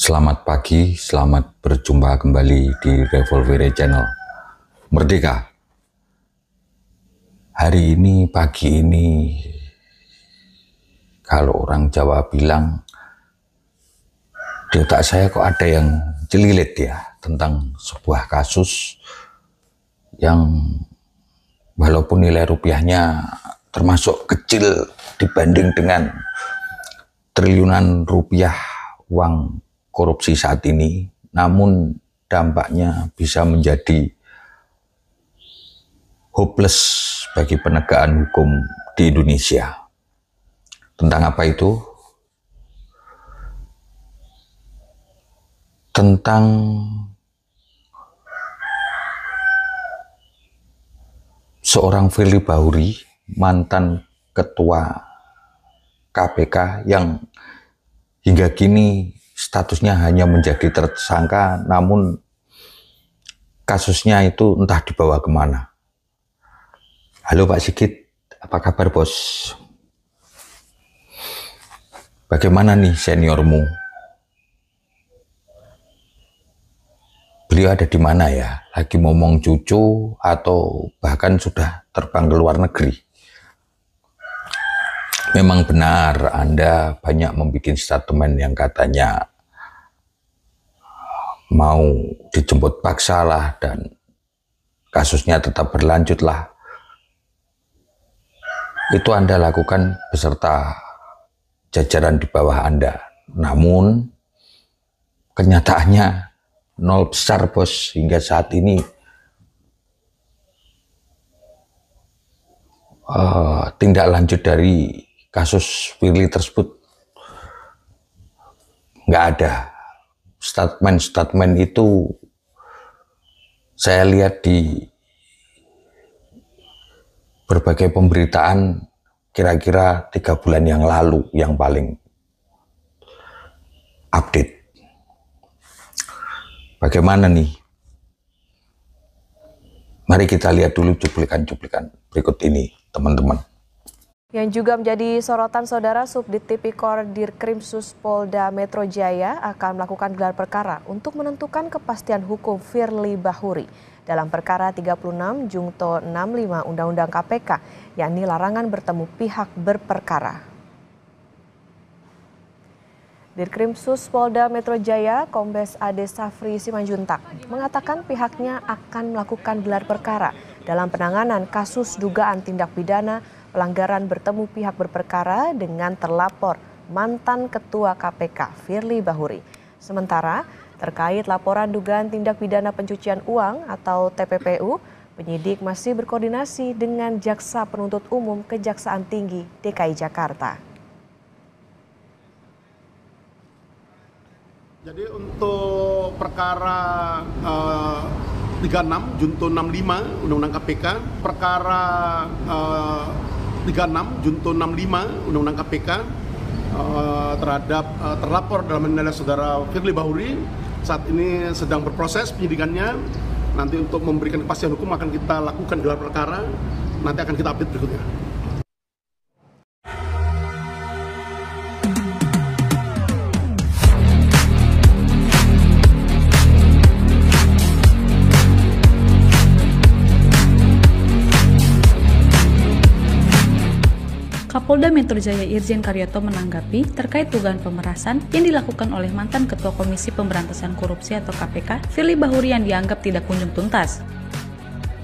Selamat pagi, selamat berjumpa kembali di Revolvere Channel. Merdeka. Hari ini, pagi ini, kalau orang Jawa bilang, di otak saya kok ada yang celilit ya, tentang sebuah kasus yang walaupun nilai rupiahnya termasuk kecil dibanding dengan triliunan rupiah uang korupsi saat ini, namun dampaknya bisa menjadi hopeless bagi penegakan hukum di Indonesia. Tentang apa itu? Tentang seorang Firly Bahuri, mantan ketua KPK yang hingga kini statusnya hanya menjadi tersangka, namun kasusnya itu entah dibawa kemana. Halo Pak Sigit, apa kabar bos? Bagaimana nih seniormu? Beliau ada di mana ya? Lagi ngomong cucu atau bahkan sudah terbang ke luar negeri? Memang benar Anda banyak membuat statement yang katanya mau dijemput paksa lah dan kasusnya tetap berlanjut lah. Itu Anda lakukan beserta jajaran di bawah Anda. Namun kenyataannya nol besar bos hingga saat ini. Tindak lanjut dari kasus Firly tersebut nggak ada. Statement itu saya lihat di berbagai pemberitaan kira-kira 3 bulan yang lalu yang paling update. Bagaimana nih? Mari kita lihat dulu cuplikan-cuplikan berikut ini, teman-teman. Yang juga menjadi sorotan saudara, Subdit Tipikor Dirkrimsus Polda Metro Jaya akan melakukan gelar perkara untuk menentukan kepastian hukum Firly Bahuri dalam perkara 36 Jungto 65 Undang-Undang KPK, yakni larangan bertemu pihak berperkara. Dirkrimsus Polda Metro Jaya, Kombes Ade Safri Simanjuntak, mengatakan pihaknya akan melakukan gelar perkara dalam penanganan kasus dugaan tindak pidana pelanggaran bertemu pihak berperkara dengan terlapor mantan Ketua KPK Firly Bahuri. Sementara terkait laporan dugaan tindak pidana pencucian uang atau TPPU, penyidik masih berkoordinasi dengan Jaksa Penuntut Umum Kejaksaan Tinggi DKI Jakarta. Jadi untuk perkara 36 Junto 65 Undang-Undang KPK, perkara 36 Junto 65 Undang-Undang KPK terhadap terlapor dalam adalah saudara Firly Bahuri saat ini sedang berproses penyidikannya. Nanti untuk memberikan kepastian hukum akan kita lakukan gelar perkara, nanti akan kita update berikutnya. Kapolda Metro Jaya Irjen Karyoto menanggapi terkait dugaan pemerasan yang dilakukan oleh mantan Ketua Komisi Pemberantasan Korupsi atau KPK, Firly Bahuri yang dianggap tidak kunjung tuntas.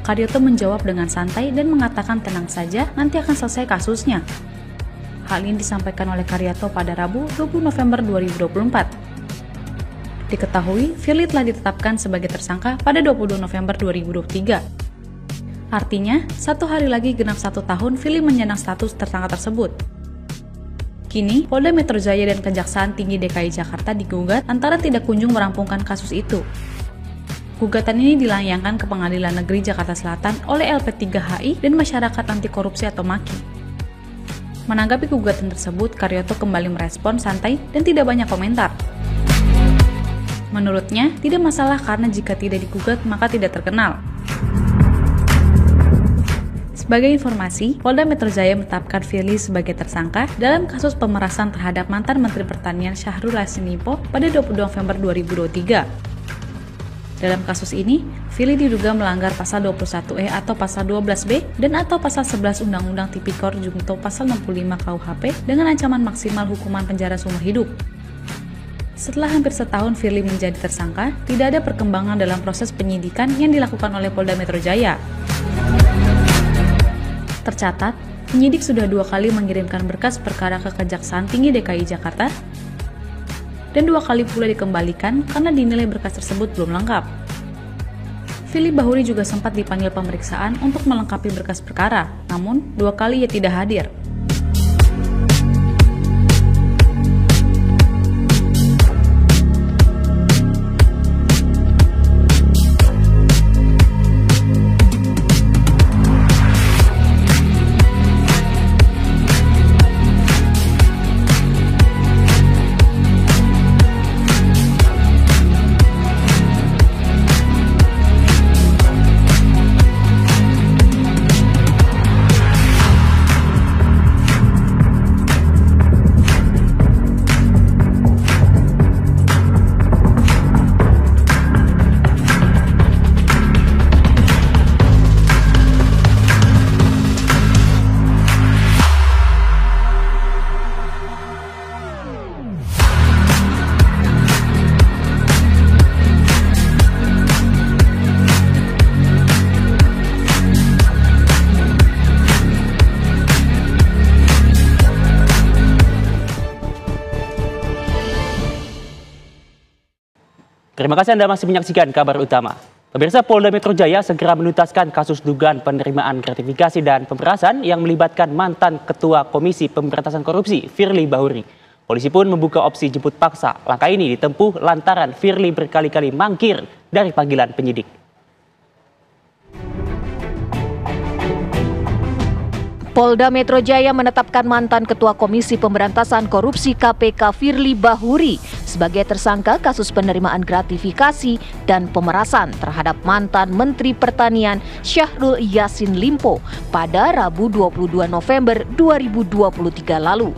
Karyoto menjawab dengan santai dan mengatakan tenang saja, nanti akan selesai kasusnya. Hal ini disampaikan oleh Karyoto pada Rabu 20 November 2024. Diketahui, Firly telah ditetapkan sebagai tersangka pada 22 November 2023. Artinya, 1 hari lagi genap 1 tahun Firly menyandang status tersangka tersebut. Kini, Polda Metro Jaya dan Kejaksaan Tinggi DKI Jakarta digugat antara tidak kunjung merampungkan kasus itu. Gugatan ini dilayangkan ke Pengadilan Negeri Jakarta Selatan oleh LP3HI dan Masyarakat Anti Korupsi atau MAKI. Menanggapi gugatan tersebut, Karyoto kembali merespon santai dan tidak banyak komentar. Menurutnya, tidak masalah karena jika tidak digugat maka tidak terkenal. Sebagai informasi, Polda Metro Jaya menetapkan Firly sebagai tersangka dalam kasus pemerasan terhadap mantan Menteri Pertanian Syahrul Yassin Limpo pada 22 November 2023. Dalam kasus ini, Firly diduga melanggar pasal 21E atau pasal 12B dan atau pasal 11 Undang-Undang Tipikor junto pasal 65 KUHP dengan ancaman maksimal hukuman penjara seumur hidup. Setelah hampir setahun Firly menjadi tersangka, tidak ada perkembangan dalam proses penyidikan yang dilakukan oleh Polda Metro Jaya. Tercatat, penyidik sudah 2 kali mengirimkan berkas perkara ke Kejaksaan Tinggi DKI Jakarta dan 2 kali pula dikembalikan karena dinilai berkas tersebut belum lengkap. Firly Bahuri juga sempat dipanggil pemeriksaan untuk melengkapi berkas perkara, namun 2 kali ia tidak hadir. Terima kasih Anda masih menyaksikan kabar utama. Pemirsa, Polda Metro Jaya segera menuntaskan kasus dugaan penerimaan gratifikasi dan pemerasan yang melibatkan mantan Ketua Komisi Pemberantasan Korupsi, Firly Bahuri. Polisi pun membuka opsi jemput paksa. Langkah ini ditempuh lantaran Firly berkali-kali mangkir dari panggilan penyidik. Polda Metro Jaya menetapkan mantan Ketua Komisi Pemberantasan Korupsi KPK Firly Bahuri sebagai tersangka kasus penerimaan gratifikasi dan pemerasan terhadap mantan Menteri Pertanian Syahrul Yassin Limpo pada Rabu 22 November 2023 lalu.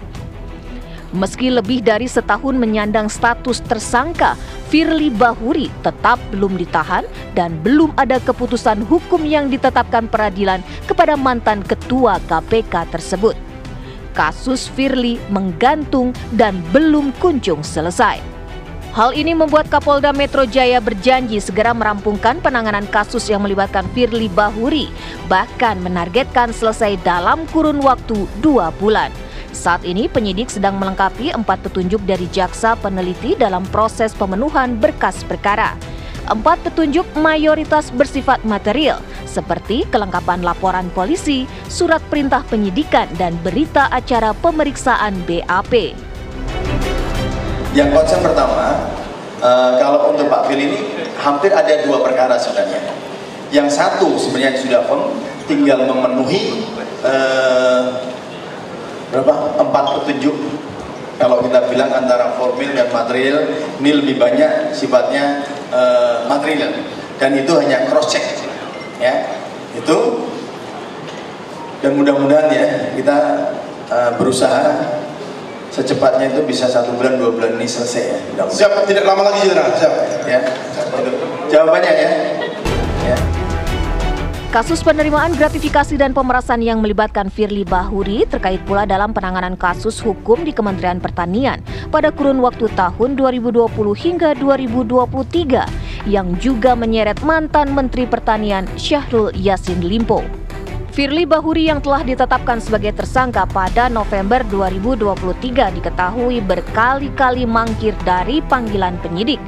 Meski lebih dari setahun menyandang status tersangka, Firly Bahuri tetap belum ditahan dan belum ada keputusan hukum yang ditetapkan peradilan kepada mantan ketua KPK tersebut. Kasus Firly menggantung dan belum kunjung selesai. Hal ini membuat Kapolda Metro Jaya berjanji segera merampungkan penanganan kasus yang melibatkan Firly Bahuri, bahkan menargetkan selesai dalam kurun waktu 2 bulan. Saat ini penyidik sedang melengkapi 4 petunjuk dari jaksa peneliti dalam proses pemenuhan berkas perkara. 4 petunjuk mayoritas bersifat material, seperti kelengkapan laporan polisi, surat perintah penyidikan, dan berita acara pemeriksaan BAP. Yang konsep pertama, kalau untuk Pak Firly ini hampir ada 2 perkara sebenarnya. Yang satu sebenarnya sudah tinggal memenuhi 4 petunjuk. Kalau kita bilang antara formil dan material, ini lebih banyak sifatnya material, dan itu hanya cross check, ya itu. Dan mudah-mudahan ya kita berusaha secepatnya itu bisa 1 bulan 2 bulan ini selesai ya. Siap, tidak lama lagi Jenderal. Siap. Ya, jawabannya ya. Kasus penerimaan gratifikasi dan pemerasan yang melibatkan Firly Bahuri terkait pula dalam penanganan kasus hukum di Kementerian Pertanian pada kurun waktu tahun 2020 hingga 2023 yang juga menyeret mantan Menteri Pertanian Syahrul Yassin Limpo. Firly Bahuri yang telah ditetapkan sebagai tersangka pada November 2023 diketahui berkali-kali mangkir dari panggilan penyidik.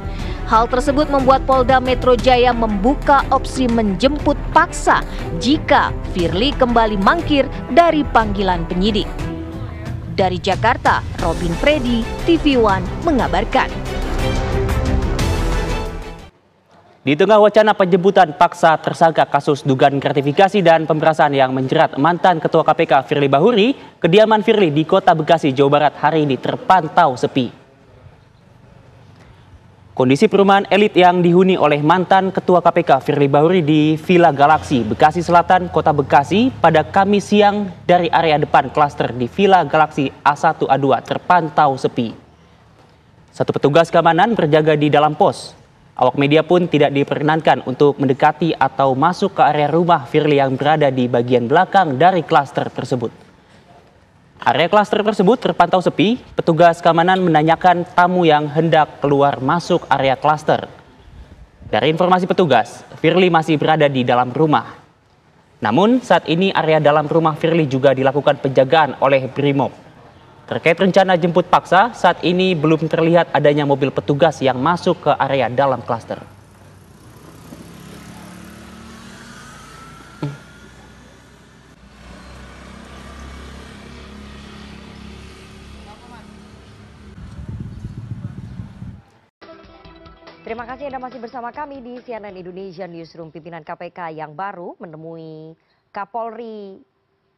Hal tersebut membuat Polda Metro Jaya membuka opsi menjemput paksa jika Firly kembali mangkir dari panggilan penyidik. Dari Jakarta, Robin Freddy, TV One mengabarkan. Di tengah wacana penjemputan paksa tersangka kasus dugaan gratifikasi dan pemerasan yang menjerat mantan Ketua KPK Firly Bahuri, kediaman Firly di Kota Bekasi, Jawa Barat hari ini terpantau sepi. Kondisi perumahan elit yang dihuni oleh mantan Ketua KPK Firly Bahuri di Villa Galaksi, Bekasi Selatan, Kota Bekasi pada Kamis siang dari area depan klaster di Villa Galaksi A1A2 terpantau sepi. Satu petugas keamanan berjaga di dalam pos. Awak media pun tidak diperkenankan untuk mendekati atau masuk ke area rumah Firly yang berada di bagian belakang dari klaster tersebut. Area klaster tersebut terpantau sepi, petugas keamanan menanyakan tamu yang hendak keluar masuk area klaster. Dari informasi petugas, Firly masih berada di dalam rumah. Namun saat ini area dalam rumah Firly juga dilakukan penjagaan oleh Brimob. Terkait rencana jemput paksa, saat ini belum terlihat adanya mobil petugas yang masuk ke area dalam klaster. Terima kasih Anda masih bersama kami di CNN Indonesia Newsroom. Pimpinan KPK yang baru menemui Kapolri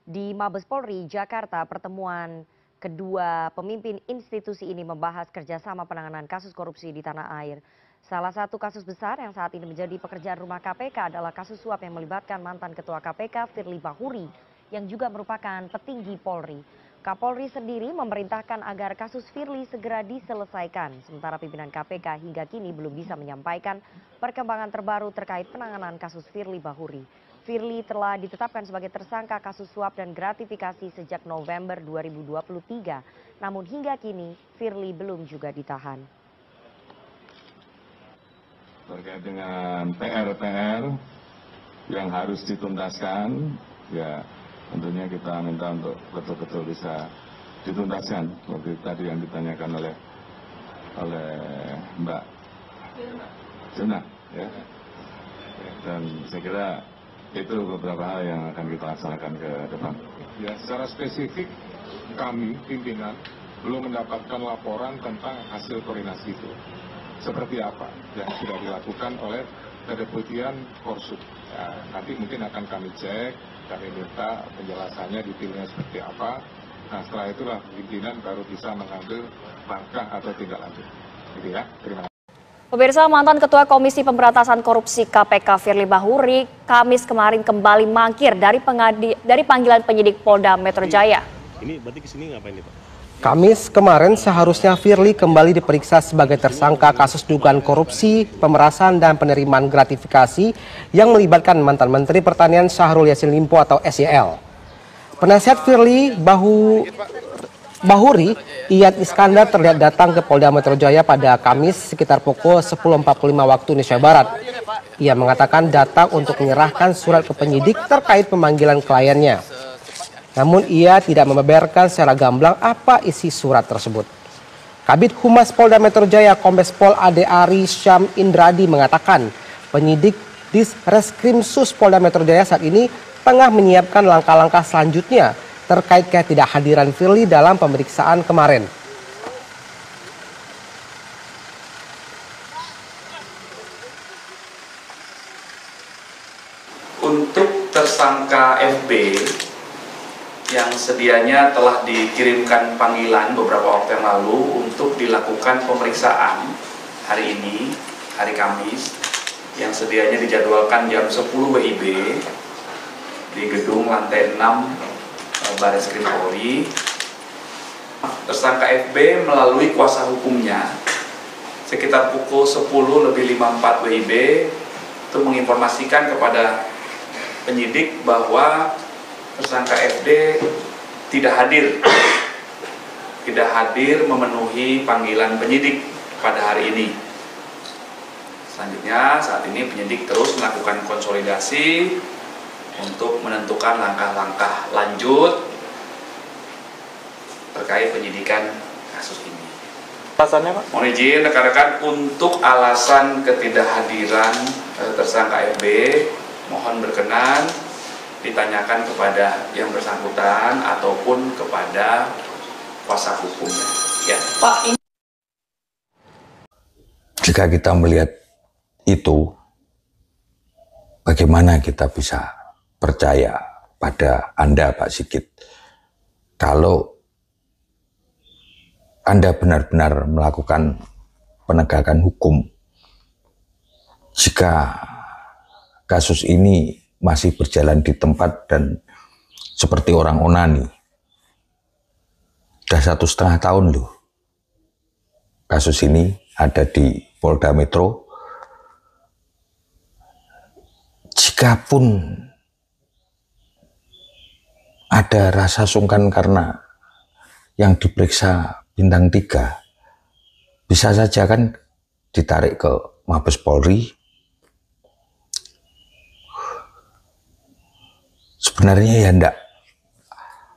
di Mabes Polri Jakarta. Pertemuan kedua pemimpin institusi ini membahas kerjasama penanganan kasus korupsi di tanah air. Salah satu kasus besar yang saat ini menjadi pekerjaan rumah KPK adalah kasus suap yang melibatkan mantan Ketua KPK Firly Bahuri yang juga merupakan petinggi Polri. Kapolri sendiri memerintahkan agar kasus Firly segera diselesaikan. Sementara pimpinan KPK hingga kini belum bisa menyampaikan perkembangan terbaru terkait penanganan kasus Firly Bahuri. Firly telah ditetapkan sebagai tersangka kasus suap dan gratifikasi sejak November 2023. Namun hingga kini Firly belum juga ditahan. Terkait dengan PR-PR yang harus dituntaskan, ya tentunya kita minta untuk betul-betul bisa dituntaskan seperti tadi yang ditanyakan oleh Mbak Juna, ya. Dan saya kira itu beberapa hal yang akan kita laksanakan ke depan. Ya, secara spesifik kami pimpinan belum mendapatkan laporan tentang hasil koordinasi itu. Seperti apa yang sudah dilakukan oleh Kedeputian Korsup. Ya, nanti mungkin akan kami cek, kami minta penjelasannya detailnya seperti apa. Nah setelah itulah pimpinan baru bisa mengambil langkah atau tindak lanjut. Gitu ya, terima kasih. Pemirsa, mantan Ketua Komisi Pemberantasan Korupsi KPK Firly Bahuri Kamis kemarin kembali mangkir dari panggilan penyidik Polda Metro Jaya. Ini berarti kesini ngapain nih Pak? Kamis kemarin seharusnya Firly kembali diperiksa sebagai tersangka kasus dugaan korupsi, pemerasan dan penerimaan gratifikasi yang melibatkan mantan Menteri Pertanian Syahrul Yassin Limpo atau SYL. Penasihat Firly Bahuri, Iyad Iskandar terlihat datang ke Polda Metro Jaya pada Kamis sekitar pukul 10.45 waktu Indonesia Barat. Ia mengatakan datang untuk menyerahkan surat ke penyidik terkait pemanggilan kliennya. Namun ia tidak membeberkan secara gamblang apa isi surat tersebut. Kabid Humas Polda Metro Jaya Kombes Pol Ade Ari Syam Indradi mengatakan penyidik Ditreskrimsus Polda Metro Jaya saat ini tengah menyiapkan langkah-langkah selanjutnya terkait ketidakhadiran Firly dalam pemeriksaan kemarin. Untuk tersangka FB yang sedianya telah dikirimkan panggilan beberapa waktu yang lalu untuk dilakukan pemeriksaan hari ini, hari Kamis, yang sedianya dijadwalkan jam 10 WIB di gedung lantai 6 Bareskrim Polri. Tersangka FB melalui kuasa hukumnya sekitar pukul 10:54 WIB itu menginformasikan kepada penyidik bahwa tersangka FD tidak hadir memenuhi panggilan penyidik pada hari ini. Selanjutnya saat ini penyidik terus melakukan konsolidasi untuk menentukan langkah-langkah lanjut terkait penyidikan kasus ini. Alasannya Pak? Mohon izin rekan-rekan, untuk alasan ketidakhadiran tersangka FB mohon berkenan ditanyakan kepada yang bersangkutan ataupun kepada kuasa hukumnya. Ya, Pak. Jika kita melihat itu, bagaimana kita bisa percaya pada Anda, Pak Sigit, kalau Anda benar-benar melakukan penegakan hukum jika kasus ini masih berjalan di tempat dan seperti orang onani. Sudah 1,5 tahun loh kasus ini ada di Polda Metro. Jikapun ada rasa sungkan karena yang diperiksa bintang 3, bisa saja kan ditarik ke Mabes Polri. Sebenarnya ya enggak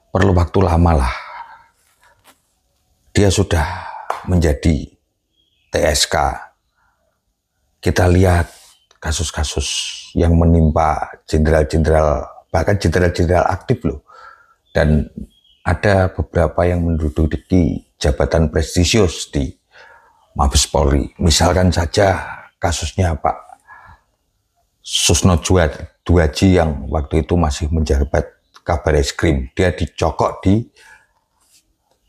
perlu waktu lama lah. Dia sudah menjadi TSK. Kita lihat kasus-kasus yang menimpa jenderal-jenderal, bahkan jenderal-jenderal aktif loh. Dan ada beberapa yang menduduki jabatan prestisius di Mabes Polri. Misalkan saja kasusnya Pak Susno Duaji yang waktu itu masih menjabat Kabareskrim. Dia dicokok di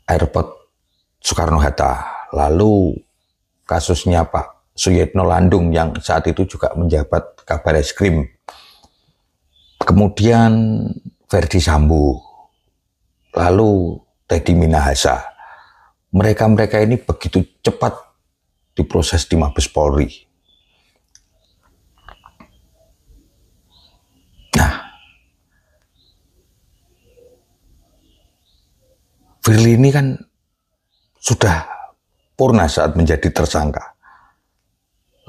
airport Soekarno-Hatta. Lalu kasusnya Pak Suyitno Landung yang saat itu juga menjabat Kabareskrim. Kemudian Verdi Sambo. Lalu Teddy Minahasa. Mereka-mereka ini begitu cepat diproses di Mabes Polri. Nah, Firly ini kan sudah purna saat menjadi tersangka.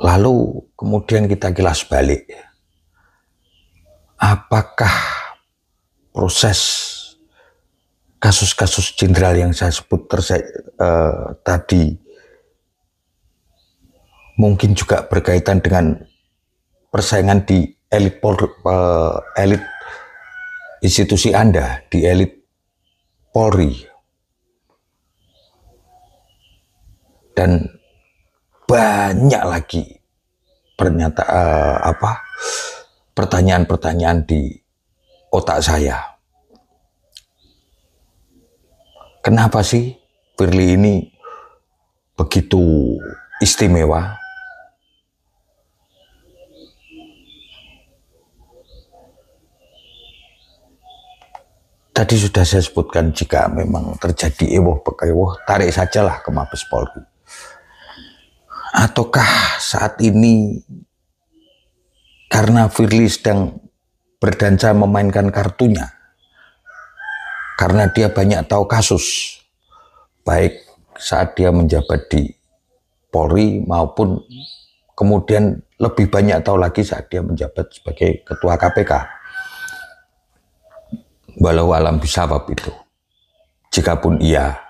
Lalu kemudian kita kilas balik. Apakah proses kasus-kasus jenderal yang saya sebut tadi mungkin juga berkaitan dengan persaingan di elit institusi Anda, di elit Polri. Dan banyak lagi pertanyaan-pertanyaan di otak saya. Kenapa sih Firly ini begitu istimewa? Tadi sudah saya sebutkan, jika memang terjadi ewoh-bekewoh, tarik sajalah ke Mabes Polri. Ataukah saat ini karena Firly sedang berdansa memainkan kartunya, karena dia banyak tahu kasus, baik saat dia menjabat di Polri maupun kemudian lebih banyak tahu lagi saat dia menjabat sebagai Ketua KPK. Walau alam bisawab itu, jikapun ia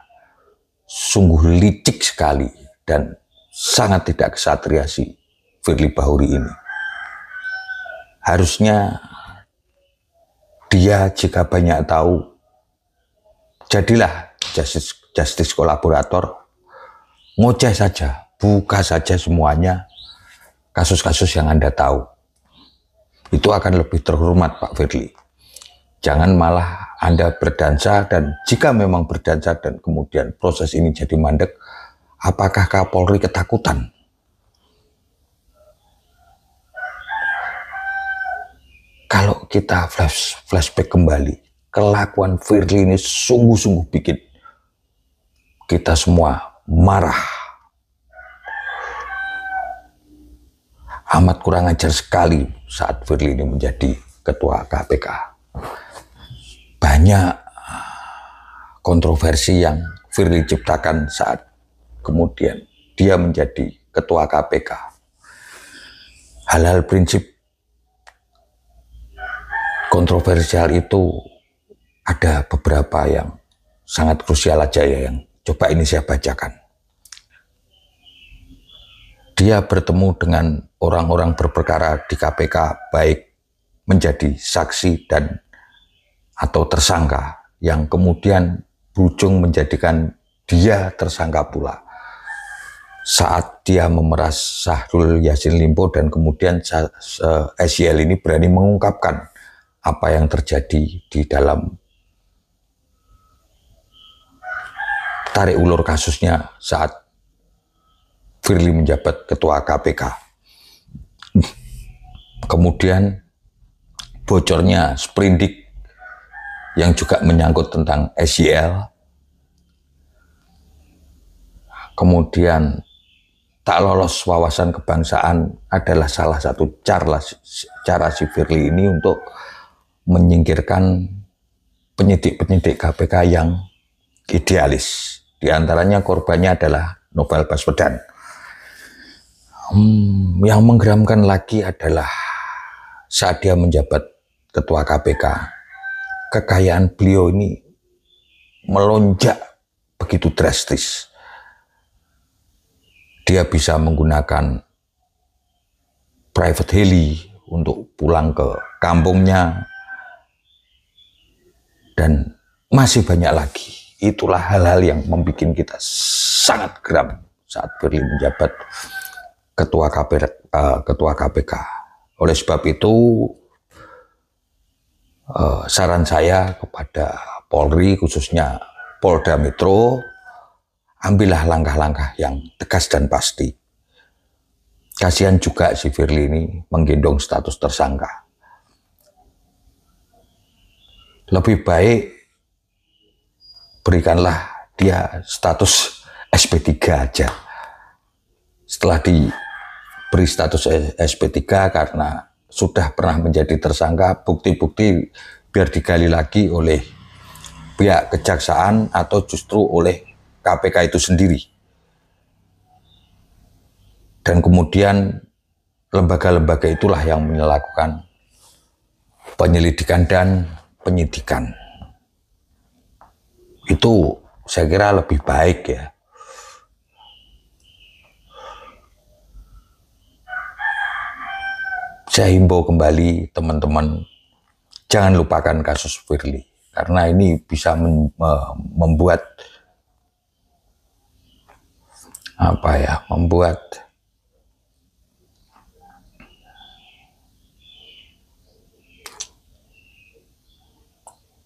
sungguh licik sekali dan sangat tidak kesatria si Firly Bahuri ini. Harusnya dia jika banyak tahu, jadilah justice kolaborator, ngoceh saja, buka saja semuanya kasus-kasus yang Anda tahu. Itu akan lebih terhormat Pak Firly. Jangan malah Anda berdansa, dan jika memang berdansa dan kemudian proses ini jadi mandek, apakah Kapolri ketakutan? Kalau kita flashback kembali, kelakuan Firly ini sungguh-sungguh bikin kita semua marah. Amat kurang ajar sekali saat Firly ini menjadi Ketua KPK. Banyak kontroversi yang Firly ciptakan saat kemudian dia menjadi Ketua KPK. Hal-hal prinsip kontroversial itu ada beberapa yang sangat krusial aja ya, yang coba ini saya bacakan. Dia bertemu dengan orang-orang berperkara di KPK, baik menjadi saksi dan atau tersangka, yang kemudian berujung menjadikan dia tersangka pula. Saat dia memeras Syahrul Yassin Limpo dan kemudian SYL ini berani mengungkapkan apa yang terjadi di dalam tarik ulur kasusnya saat Firly menjabat ketua KPK. Kemudian bocornya sprindik yang juga menyangkut tentang SYL. Kemudian tak lolos wawasan kebangsaan adalah salah satu cara si Firly ini untuk menyingkirkan penyidik-penyidik KPK yang idealis. Di antaranya korbannya adalah Novel Baswedan. Yang menggeramkan lagi adalah saat dia menjabat ketua KPK, kekayaan beliau ini melonjak begitu drastis. Dia bisa menggunakan private heli untuk pulang ke kampungnya, dan masih banyak lagi. Itulah hal-hal yang membuat kita sangat geram saat Firly menjabat ketua KPK. Oleh sebab itu, saran saya kepada Polri, khususnya Polda Metro, ambillah langkah-langkah yang tegas dan pasti. Kasihan juga si Firly ini menggendong status tersangka. Lebih baik berikanlah dia status SP3 aja. Setelah diberi status SP3 karena sudah pernah menjadi tersangka, bukti-bukti biar digali lagi oleh pihak kejaksaan atau justru oleh KPK itu sendiri. Dan kemudian lembaga-lembaga itulah yang melakukan penyelidikan dan penyidikan. Itu saya kira lebih baik ya. Saya himbau kembali teman-teman, jangan lupakan kasus Firly, karena ini bisa membuat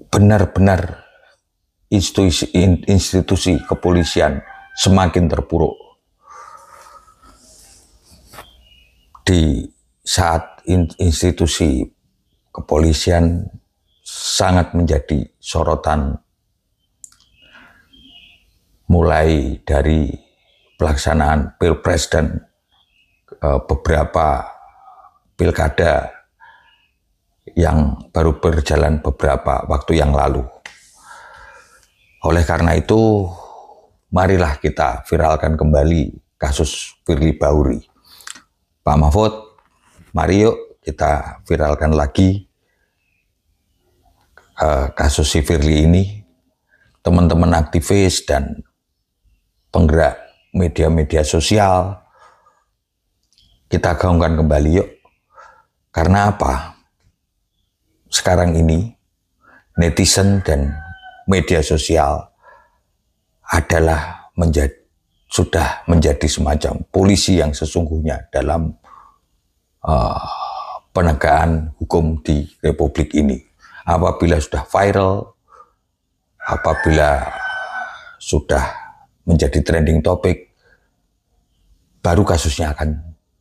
benar-benar institusi kepolisian semakin terpuruk. Di saat institusi kepolisian sangat menjadi sorotan, mulai dari pelaksanaan Pilpres dan beberapa pilkada yang baru berjalan beberapa waktu yang lalu. Oleh karena itu, marilah kita viralkan kembali kasus Firly Bahuri. Pak Mahfud, mari yuk kita viralkan lagi kasus si Firly ini. Teman-teman aktivis dan penggerak media-media sosial, kita gaungkan kembali yuk. Karena apa? Sekarang ini netizen dan media sosial adalah sudah menjadi semacam polisi yang sesungguhnya dalam penegakan hukum di Republik ini. Apabila sudah viral, apabila sudah menjadi trending topik, baru kasusnya akan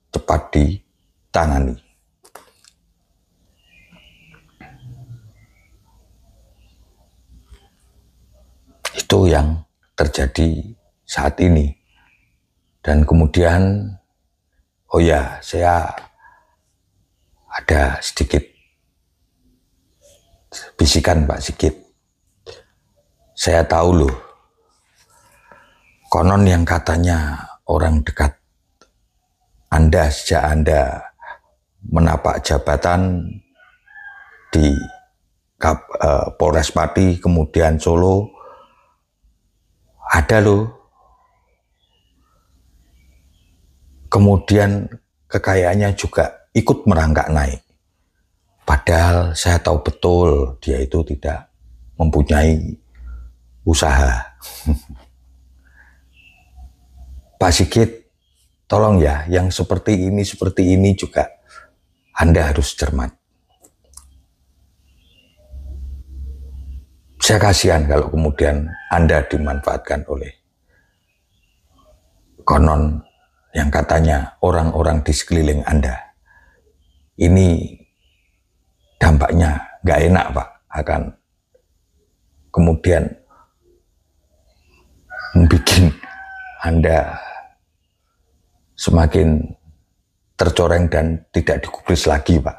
cepat ditangani. Itu yang terjadi saat ini. Dan kemudian, oh ya, saya ada sedikit bisikan Pak Sigit. Saya tahu loh, konon yang katanya orang dekat Anda sejak Anda menapak jabatan di Polres Pati, kemudian Solo, ada loh. Kemudian kekayaannya juga ikut merangkak naik. Padahal saya tahu betul dia itu tidak mempunyai usaha. Pak Sigit, tolong ya, yang seperti ini juga Anda harus cermat. Saya kasihan kalau kemudian Anda dimanfaatkan oleh konon yang katanya orang-orang di sekeliling Anda. Ini dampaknya nggak enak, Pak, akan kemudian membuat Anda semakin tercoreng dan tidak digubris lagi, Pak.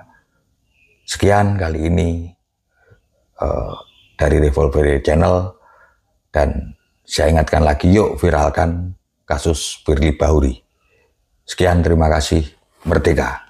Sekian kali ini dari Revolver Channel, dan saya ingatkan lagi, yuk viralkan kasus Firly Bahuri. Sekian, terima kasih, merdeka.